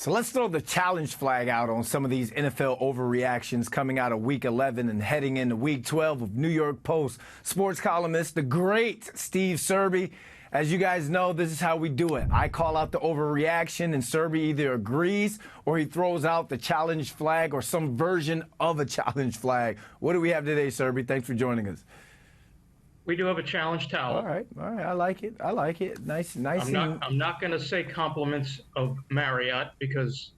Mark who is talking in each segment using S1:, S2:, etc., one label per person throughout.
S1: So let's throw the challenge flag out on some of these NFL overreactions coming out of Week 11 and heading into Week 12 of New York Post sports columnist, the great Steve Serby. As you guys know, this is how we do it. I call out the overreaction, and Serby either agrees or he throws out the challenge flag or some version of a challenge flag. What do we have today, Serby? Thanks for joining us.
S2: We do have a challenge towel.
S1: All right. I like it. Nice.
S2: I'm not going to say compliments of Marriott because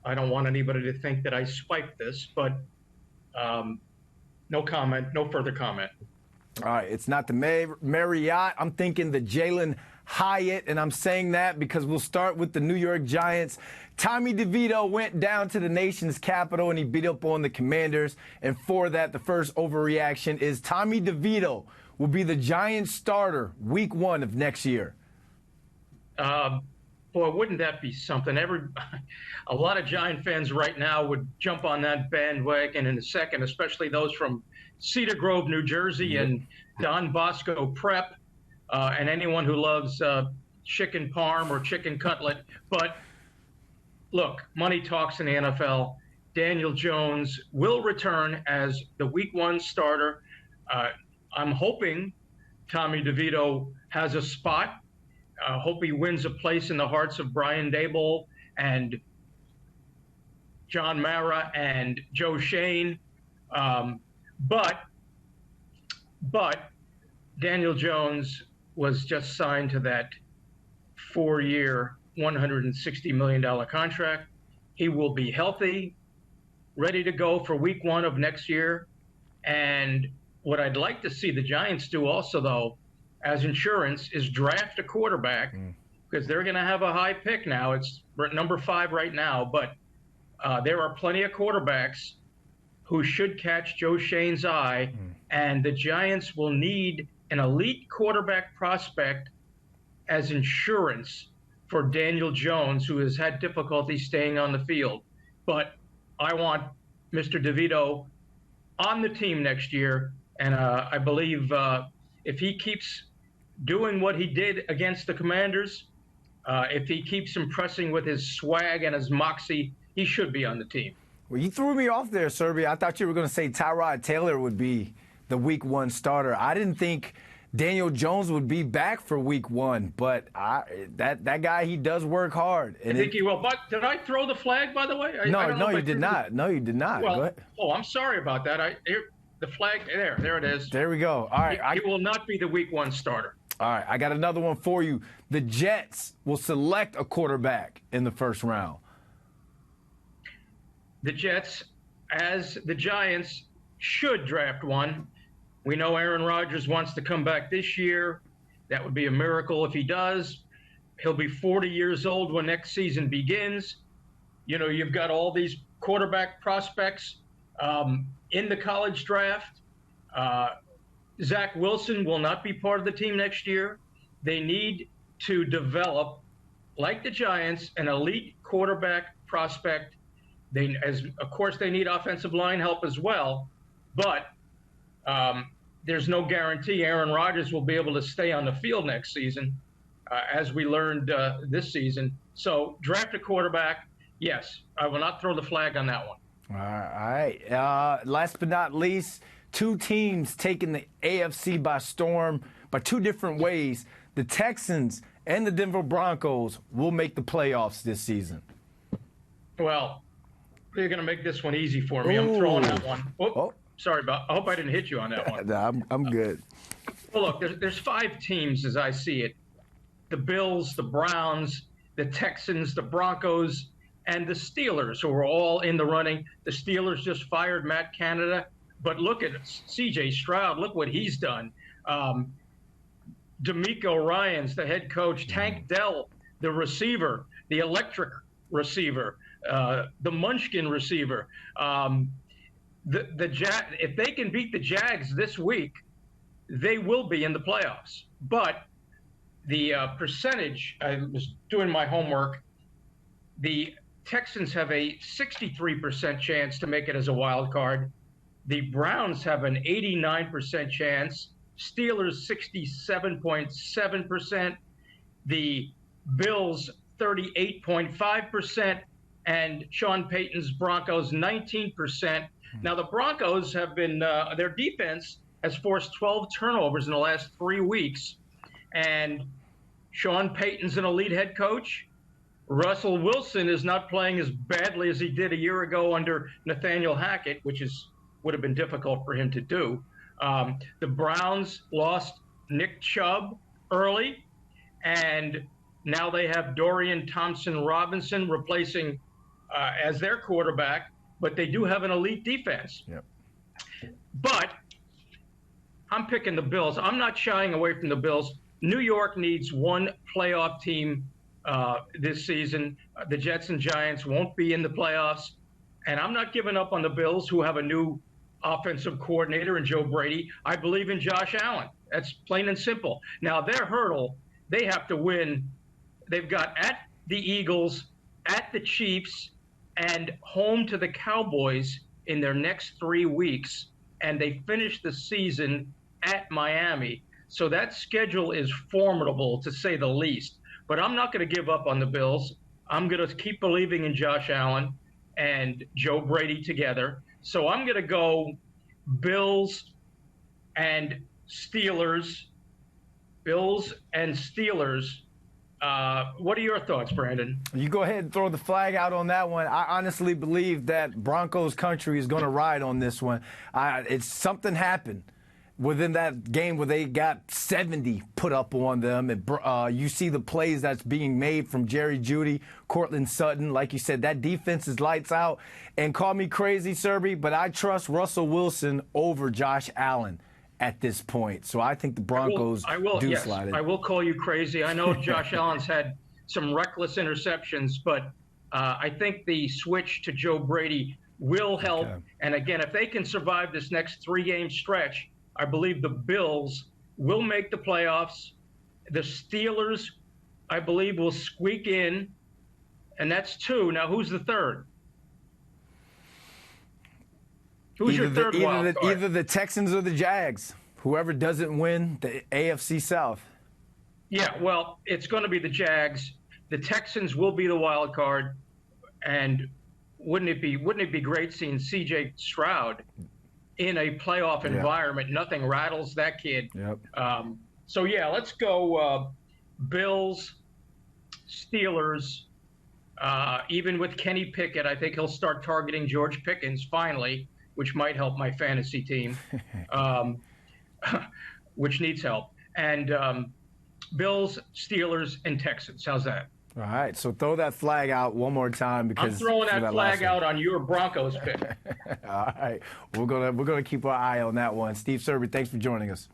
S2: I don't want anybody to think that I swiped this, but no comment, no further comment.
S1: All right. It's not the Marriott. I'm thinking the Jalen Hyatt, and I'm saying that because we'll start with the New York Giants. Tommy DeVito went down to the nation's capital and he beat up on the Commanders. And for that, the first overreaction is Tommy DeVito will be the Giants starter Week 1 of next year.
S2: Boy, wouldn't that be something? A lot of Giant fans right now would jump on that bandwagon in a second, especially those from Cedar Grove, New Jersey, and Don Bosco Prep, and anyone who loves chicken parm or chicken cutlet. But look, money talks in the NFL. Daniel Jones will return as the Week 1 starter. I'm hoping Tommy DeVito has a spot. Hope he wins a place in the hearts of Brian Daboll and John Mara and Joe Shane. But Daniel Jones was just signed to that 4-year, $160 million contract. He will be healthy, ready to go for Week 1 of next year. And what I'd like to see the Giants do also, though, as insurance, is draft a quarterback because they're going to have a high pick now. It's number 5 right now, but there are plenty of quarterbacks who should catch Joe Shane's eye, and the Giants will need an elite quarterback prospect as insurance for Daniel Jones, who has had difficulty staying on the field. But I want Mr. DeVito on the team next year. And I believe if he keeps doing what he did against the Commanders, if he keeps impressing with his swag and his moxie, he should be on the team.
S1: Well, you threw me off there, Serby. I thought you were going to say Tyrod Taylor would be the Week 1 starter. I didn't think Daniel Jones would be back for Week 1, but that guy, he does work hard.
S2: And I think he will. But did I throw the flag, by the way?
S1: No, you did not. No, you did not.
S2: Well,
S1: go ahead.
S2: Oh, I'm sorry about that. The flag, there it is.
S1: There we go. All right.
S2: He will not be the Week 1 starter.
S1: All right. I got another one for you. The Jets will select a quarterback in the first round.
S2: The Jets, as the Giants, should draft one. We know Aaron Rodgers wants to come back this year. That would be a miracle if he does. He'll be 40 years old when next season begins. You know, you've got all these quarterback prospects in the college draft. Zach Wilson will not be part of the team next year. They need to develop, like the Giants, an elite quarterback prospect. Of course, they need offensive line help as well, but there's no guarantee Aaron Rodgers will be able to stay on the field next season, as we learned this season. So draft a quarterback. Yes, I will not throw the flag on that one.
S1: All right. Last but not least, 2 teams taking the AFC by storm by 2 different ways. The Texans and the Denver Broncos will make the playoffs this season.
S2: Well, you're going to make this one easy for me. I'm throwing that one.
S1: Oh.
S2: Sorry, I hope I didn't hit you on that one.
S1: Nah, I'm good.
S2: Well, look, there's 5 teams as I see it. The Bills, the Browns, the Texans, the Broncos, and the Steelers, who are all in the running. The Steelers just fired Matt Canada. But look at C.J. Stroud. Look what he's done. D'Amico Ryans, the head coach. Tank Dell, the receiver, the electric receiver, the Munchkin receiver. If they can beat the Jags this week, they will be in the playoffs. But the percentage, I was doing my homework, the Texans have a 63% chance to make it as a wild card. The Browns have an 89% chance. Steelers 67.7%. The Bills 38.5%. and Sean Payton's Broncos 19%. Now, the Broncos have been, their defense has forced 12 turnovers in the last 3 weeks. And Sean Payton's an elite head coach. Russell Wilson is not playing as badly as he did a year ago under Nathaniel Hackett, which would have been difficult for him to do. The Browns lost Nick Chubb early, and now they have Dorian Thompson-Robinson replacing as their quarterback, but they do have an elite defense.
S1: Yep.
S2: But I'm picking the Bills. I'm not shying away from the Bills. New York needs one playoff team this season. The Jets and Giants won't be in the playoffs. And I'm not giving up on the Bills, who have a new offensive coordinator in Joe Brady. I believe in Josh Allen. That's plain and simple. Now, their hurdle, they have to win. They've got at the Eagles, at the Chiefs, and home to the Cowboys in their next 3 weeks. And they finish the season at Miami. So that schedule is formidable, to say the least. But I'm not going to give up on the Bills. I'm going to keep believing in Josh Allen and Joe Brady together. So I'm going to go Bills and Steelers. Bills and Steelers. What are your thoughts, Brandon?
S1: You go ahead and throw the flag out on that one. I honestly believe that Broncos country is going to ride on this one. It's something happened within that game where they got 70 put up on them. And, you see the plays that's being made from Jerry Jeudy, Cortland Sutton. Like you said, that defense is lights out. And call me crazy, Serby, but I trust Russell Wilson over Josh Allen at this point. So I think the Broncos do slide it.
S2: I will call you crazy. I know Josh Allen's had some reckless interceptions, but I think the switch to Joe Brady will help. Okay. And again, if they can survive this next 3-game stretch, I believe the Bills will make the playoffs. The Steelers, I believe, will squeak in, and that's 2. Now, who's the third? Who's your third wild card?
S1: Either the Texans or the Jags. Whoever doesn't win the AFC South.
S2: Yeah, well, it's going to be the Jags. The Texans will be the wild card, and wouldn't it be great seeing C.J. Stroud in a playoff environment? Nothing rattles that kid.
S1: Yep.
S2: So yeah, let's go Bills, Steelers. Even with Kenny Pickett, I think he'll start targeting George Pickens finally, which might help my fantasy team, which needs help. And Bills, Steelers, and Texans. How's that?
S1: All right, so throw that flag out one more time, because
S2: I'm throwing that flag out on your Broncos pick.
S1: All right, we're gonna keep our eye on that one. Steve Serby, thanks for joining us.